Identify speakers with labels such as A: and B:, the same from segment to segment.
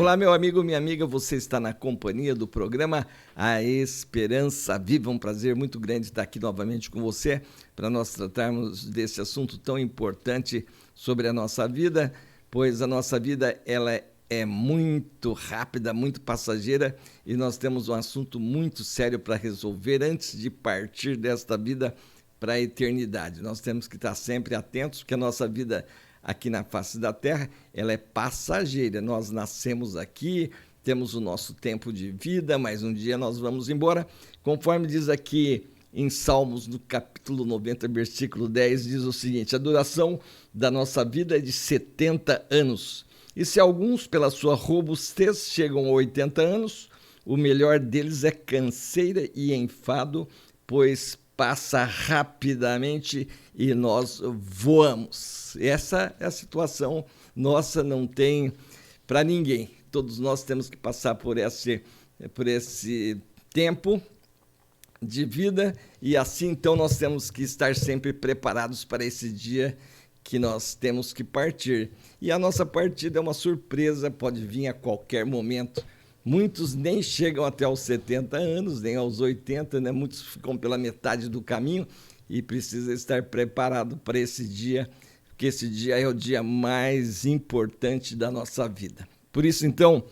A: Olá, meu amigo, minha amiga, você está na companhia do programa A Esperança Viva. Um prazer muito grande estar aqui novamente com você para nós tratarmos desse assunto tão importante sobre a nossa vida, pois a nossa vida ela é muito rápida, muito passageira e nós temos um assunto muito sério para resolver antes de partir desta vida para a eternidade. Nós temos que estar sempre atentos, porque a nossa vida aqui na face da Terra, ela é passageira. Nós nascemos aqui, temos o nosso tempo de vida, mas um dia nós vamos embora. Conforme diz aqui em Salmos, no capítulo 90, versículo 10, diz o seguinte: a duração da nossa vida é de 70 anos. E se alguns, pela sua robustez, chegam a 80 anos, o melhor deles é canseira e enfado, pois passa rapidamente e nós voamos. Essa é a situação nossa, não tem para ninguém. Todos nós temos que passar por esse tempo de vida e assim então nós temos que estar sempre preparados para esse dia que nós temos que partir. E a nossa partida é uma surpresa, pode vir a qualquer momento. Muitos nem chegam até aos 70 anos, nem aos 80, né? Muitos ficam pela metade do caminho e precisa estar preparado para esse dia, porque esse dia é o dia mais importante da nossa vida. Por isso, então,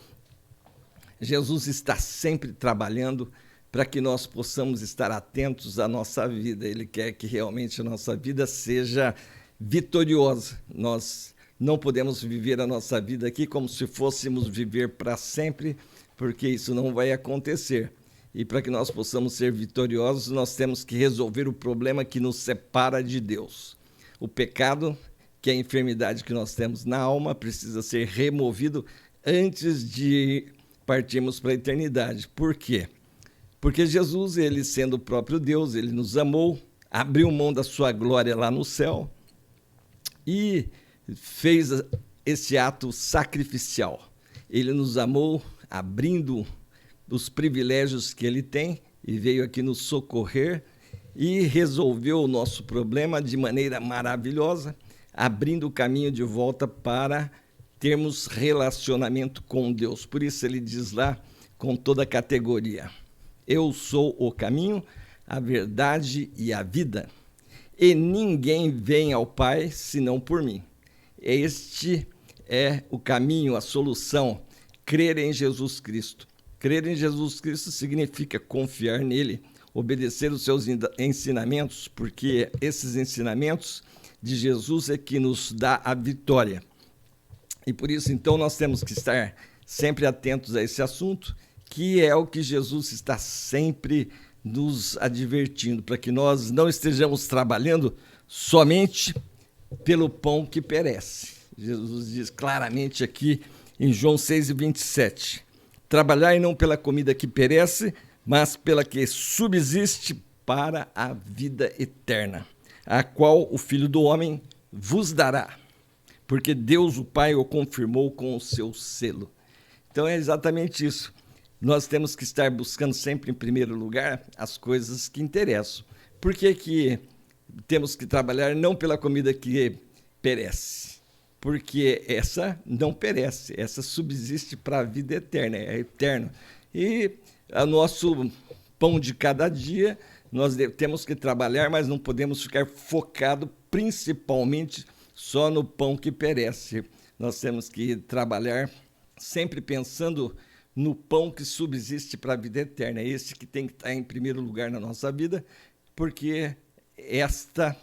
A: Jesus está sempre trabalhando para que nós possamos estar atentos à nossa vida. Ele quer que realmente a nossa vida seja vitoriosa. Nós não podemos viver a nossa vida aqui como se fôssemos viver para sempre, porque isso não vai acontecer. E para que nós possamos ser vitoriosos, nós temos que resolver o problema que nos separa de Deus. O pecado, que é a enfermidade que nós temos na alma, precisa ser removido antes de partirmos para a eternidade. Por quê? Porque Jesus, ele sendo o próprio Deus, ele nos amou, abriu mão da sua glória lá no céu e fez esse ato sacrificial. Ele nos amou abrindo os privilégios que ele tem e veio aqui nos socorrer e resolveu o nosso problema de maneira maravilhosa, abrindo o caminho de volta para termos relacionamento com Deus. Por isso ele diz lá com toda a categoria: eu sou o caminho, a verdade e a vida, e ninguém vem ao Pai senão por mim. Este é o caminho, a solução, crer em Jesus Cristo. Crer em Jesus Cristo significa confiar nele, obedecer os seus ensinamentos, porque esses ensinamentos de Jesus é que nos dá a vitória. E por isso, então, nós temos que estar sempre atentos a esse assunto, que é o que Jesus está sempre nos advertindo, para que nós não estejamos trabalhando somente pelo pão que perece. Jesus diz claramente aqui em João 6:27, trabalhai não pela comida que perece, mas pela que subsiste para a vida eterna, a qual o Filho do Homem vos dará, porque Deus o Pai o confirmou com o seu selo. Então é exatamente isso. Nós temos que estar buscando sempre, em primeiro lugar, as coisas que interessam. Por que temos que trabalhar não pela comida que perece? Porque essa não perece, essa subsiste para a vida eterna, é eterno. E o nosso pão de cada dia, nós temos que trabalhar, mas não podemos ficar focado principalmente só no pão que perece. Nós temos que trabalhar sempre pensando no pão que subsiste para a vida eterna. É esse que tem que estar em primeiro lugar na nossa vida, porque esta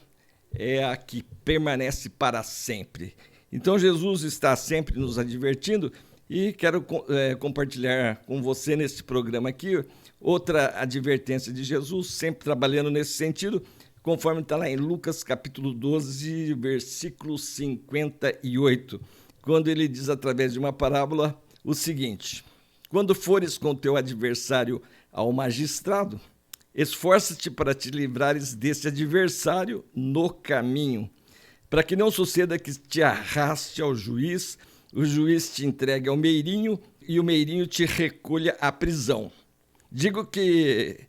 A: é a que permanece para sempre. Então Jesus está sempre nos advertindo e quero compartilhar com você nesse programa aqui outra advertência de Jesus, sempre trabalhando nesse sentido, conforme está lá em Lucas capítulo 12, versículo 58, quando ele diz através de uma parábola o seguinte: quando fores com teu adversário ao magistrado, esforça-te para te livrares desse adversário no caminho, para que não suceda que te arraste ao juiz, o juiz te entregue ao meirinho e o meirinho te recolha à prisão. Digo que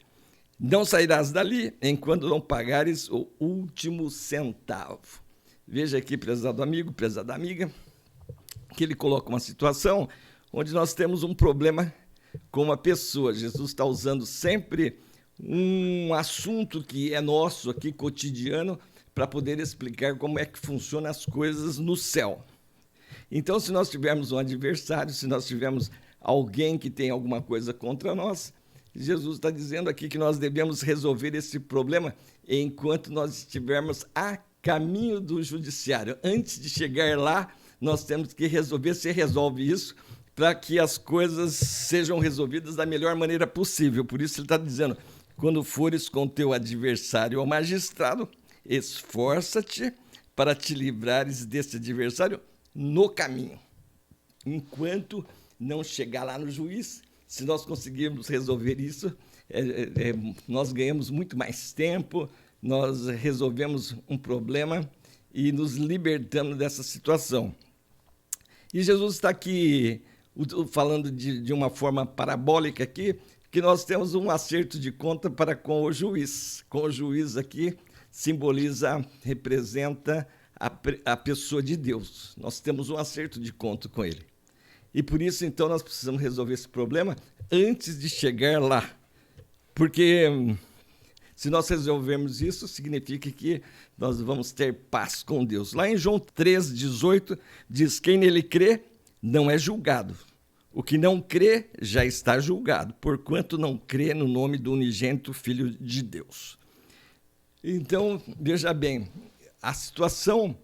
A: não sairás dali enquanto não pagares o último centavo. Veja aqui, prezado amigo, prezada amiga, que ele coloca uma situação onde nós temos um problema com uma pessoa. Jesus está usando sempre um assunto que é nosso aqui, cotidiano, para poder explicar como é que funcionam as coisas no céu. Então, se nós tivermos um adversário, se nós tivermos alguém que tem alguma coisa contra nós, Jesus está dizendo aqui que nós devemos resolver esse problema enquanto nós estivermos a caminho do judiciário. Antes de chegar lá, nós temos que resolver, se resolve isso, para que as coisas sejam resolvidas da melhor maneira possível. Por isso ele está dizendo, quando fores com teu adversário ao magistrado, esforça-te para te livrares desse adversário no caminho. Enquanto não chegar lá no juiz, se nós conseguirmos resolver isso, nós ganhamos muito mais tempo, nós resolvemos um problema e nos libertamos dessa situação. E Jesus está aqui falando de uma forma parabólica aqui, que nós temos um acerto de conta para com o juiz. Com o juiz aqui simboliza, representa a pessoa de Deus. Nós temos um acerto de conta com ele. E por isso, então, nós precisamos resolver esse problema antes de chegar lá. Porque se nós resolvermos isso, significa que nós vamos ter paz com Deus. Lá em João 3,18, diz, quem nele crê não é julgado. O que não crê já está julgado, porquanto não crê no nome do unigênito Filho de Deus. Então, veja bem, a situação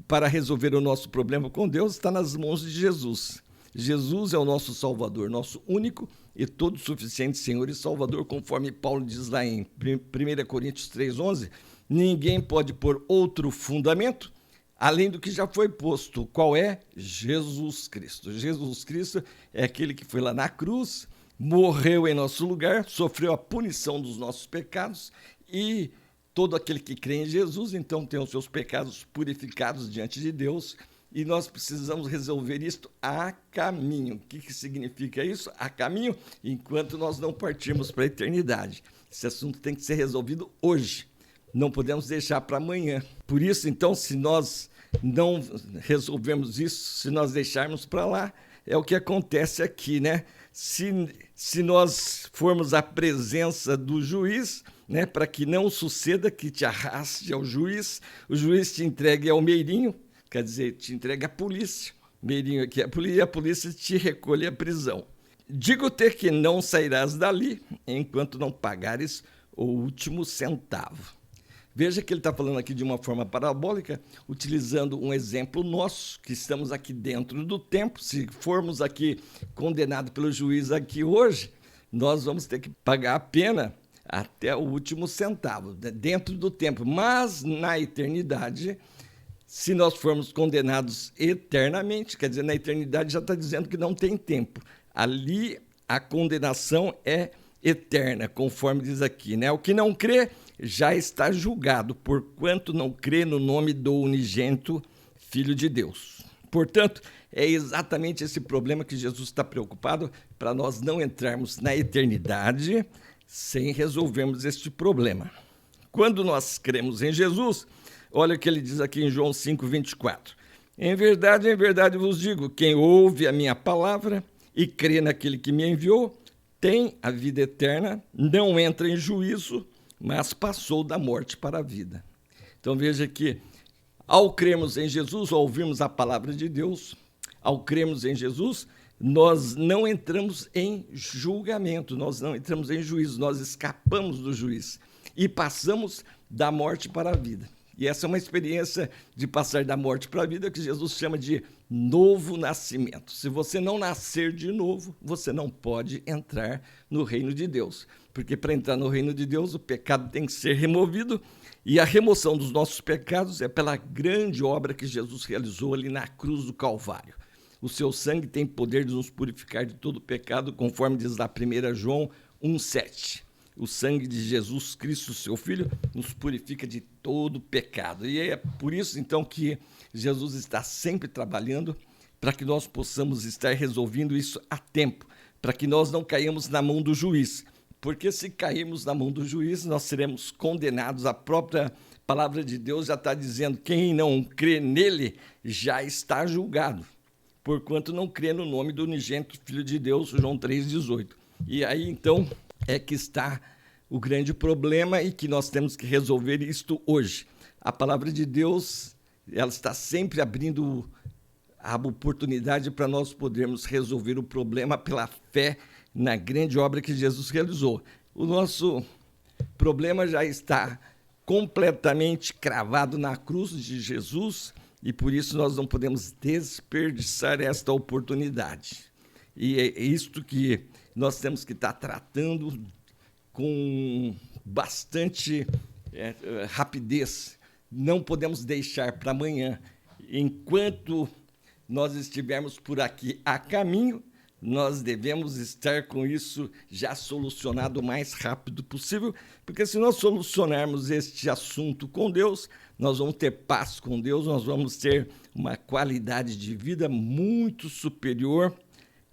A: para resolver o nosso problema com Deus está nas mãos de Jesus. Jesus é o nosso Salvador, nosso único e todo suficiente Senhor e Salvador, conforme Paulo diz lá em 1 Coríntios 3,11, ninguém pode pôr outro fundamento além do que já foi posto. Qual é? Jesus Cristo. Jesus Cristo é aquele que foi lá na cruz, morreu em nosso lugar, sofreu a punição dos nossos pecados e todo aquele que crê em Jesus, então, tem os seus pecados purificados diante de Deus e nós precisamos resolver isto a caminho. O que significa isso? A caminho, enquanto nós não partirmos para a eternidade. Esse assunto tem que ser resolvido hoje. Não podemos deixar para amanhã. Por isso, então, se nós não resolvermos isso, se nós deixarmos para lá, é o que acontece aqui, né? Se nós formos à presença do juiz, né, para que não suceda que te arraste ao juiz, o juiz te entregue ao meirinho, quer dizer, te entregue à polícia, meirinho aqui é a polícia te recolhe à prisão. Digo-te que não sairás dali enquanto não pagares o último centavo. Veja que ele está falando aqui de uma forma parabólica, utilizando um exemplo nosso, que estamos aqui dentro do tempo. Se formos aqui condenados pelo juiz aqui hoje, nós vamos ter que pagar a pena até o último centavo, dentro do tempo. Mas na eternidade, se nós formos condenados eternamente, quer dizer, na eternidade já está dizendo que não tem tempo. Ali a condenação é eterna, conforme diz aqui, né? O que não crê já está julgado, porquanto não crê no nome do unigênito Filho de Deus. Portanto, é exatamente esse problema que Jesus está preocupado para nós não entrarmos na eternidade sem resolvermos este problema. Quando nós cremos em Jesus, olha o que ele diz aqui em João 5,24. Em verdade vos digo, quem ouve a minha palavra e crê naquele que me enviou, tem a vida eterna, não entra em juízo, mas passou da morte para a vida. Então veja que, ao crermos em Jesus, ao ouvirmos a palavra de Deus, ao crermos em Jesus, nós não entramos em julgamento, nós não entramos em juízo, nós escapamos do juiz e passamos da morte para a vida. E essa é uma experiência de passar da morte para a vida que Jesus chama de novo nascimento. Se você não nascer de novo, você não pode entrar no reino de Deus. Porque para entrar no reino de Deus, o pecado tem que ser removido e a remoção dos nossos pecados é pela grande obra que Jesus realizou ali na cruz do Calvário. O seu sangue tem poder de nos purificar de todo pecado, conforme diz lá 1 João 1,7. O sangue de Jesus Cristo, seu Filho, nos purifica de todo pecado. E é por isso, então, que Jesus está sempre trabalhando para que nós possamos estar resolvendo isso a tempo, para que nós não caímos na mão do juiz. Porque se cairmos na mão do juiz, nós seremos condenados. A própria palavra de Deus já está dizendo, quem não crê nele já está julgado. porquanto não crê no nome do unigênito Filho de Deus, João 3,18. E aí, então, é que está o grande problema e que nós temos que resolver isto hoje. A palavra de Deus, ela está sempre abrindo a oportunidade para nós podermos resolver o problema pela fé na grande obra que Jesus realizou. O nosso problema já está completamente cravado na cruz de Jesus e por isso nós não podemos desperdiçar esta oportunidade. E é isto que nós temos que estar tratando com bastante rapidez. Não podemos deixar para amanhã. Enquanto nós estivermos por aqui a caminho, nós devemos estar com isso já solucionado o mais rápido possível, porque se nós solucionarmos este assunto com Deus, nós vamos ter paz com Deus, nós vamos ter uma qualidade de vida muito superior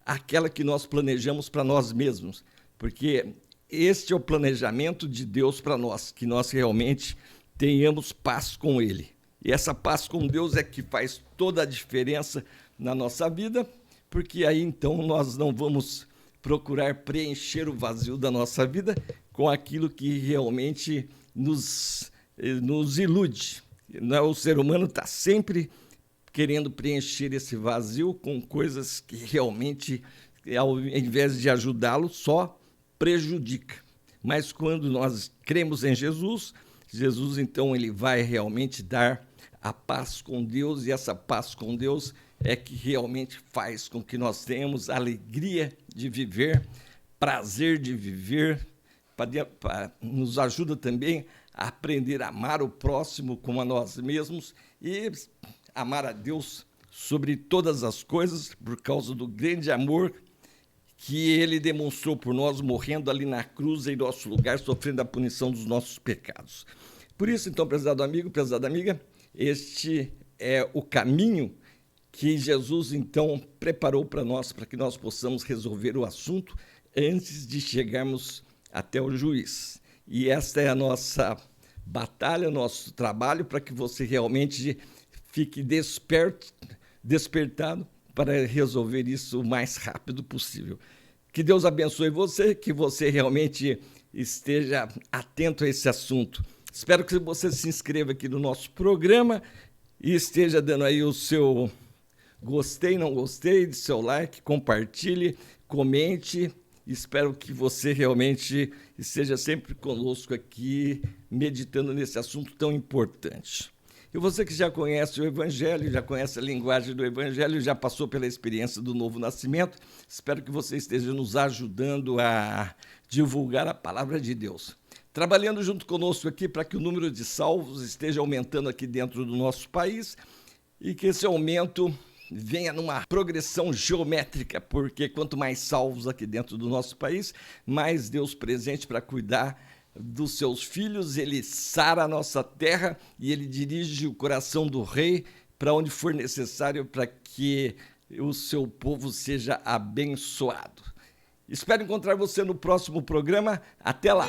A: àquela que nós planejamos para nós mesmos, porque este é o planejamento de Deus para nós, que nós realmente tenhamos paz com Ele. E essa paz com Deus é que faz toda a diferença na nossa vida, porque aí então nós não vamos procurar preencher o vazio da nossa vida com aquilo que realmente nos ilude. O ser humano está sempre querendo preencher esse vazio com coisas que realmente, ao invés de ajudá-lo, só prejudica. Mas quando nós cremos em Jesus, Jesus então ele vai realmente dar a paz com Deus, e essa paz com Deus é que realmente faz com que nós tenhamos alegria de viver, prazer de viver, nos ajuda também a aprender a amar o próximo como a nós mesmos e amar a Deus sobre todas as coisas, por causa do grande amor que Ele demonstrou por nós, morrendo ali na cruz em nosso lugar, sofrendo a punição dos nossos pecados. Por isso, então, prezado amigo, prezada amiga, este é o caminho que Jesus, então, preparou para nós, para que nós possamos resolver o assunto antes de chegarmos até o juiz. E esta é a nossa batalha, nosso trabalho, para que você realmente fique despertado para resolver isso o mais rápido possível. Que Deus abençoe você, que você realmente esteja atento a esse assunto. Espero que você se inscreva aqui no nosso programa e esteja dando aí o seu gostei, não gostei, seu like, compartilhe, comente. Espero que você realmente esteja sempre conosco aqui, meditando nesse assunto tão importante. E você que já conhece o Evangelho, já conhece a linguagem do Evangelho, já passou pela experiência do novo nascimento, espero que você esteja nos ajudando a divulgar a palavra de Deus. Trabalhando junto conosco aqui para que o número de salvos esteja aumentando aqui dentro do nosso país e que esse aumento venha numa progressão geométrica, porque quanto mais salvos aqui dentro do nosso país, mais Deus presente para cuidar dos seus filhos, Ele sara a nossa terra e Ele dirige o coração do rei para onde for necessário para que o seu povo seja abençoado. Espero encontrar você no próximo programa. Até lá!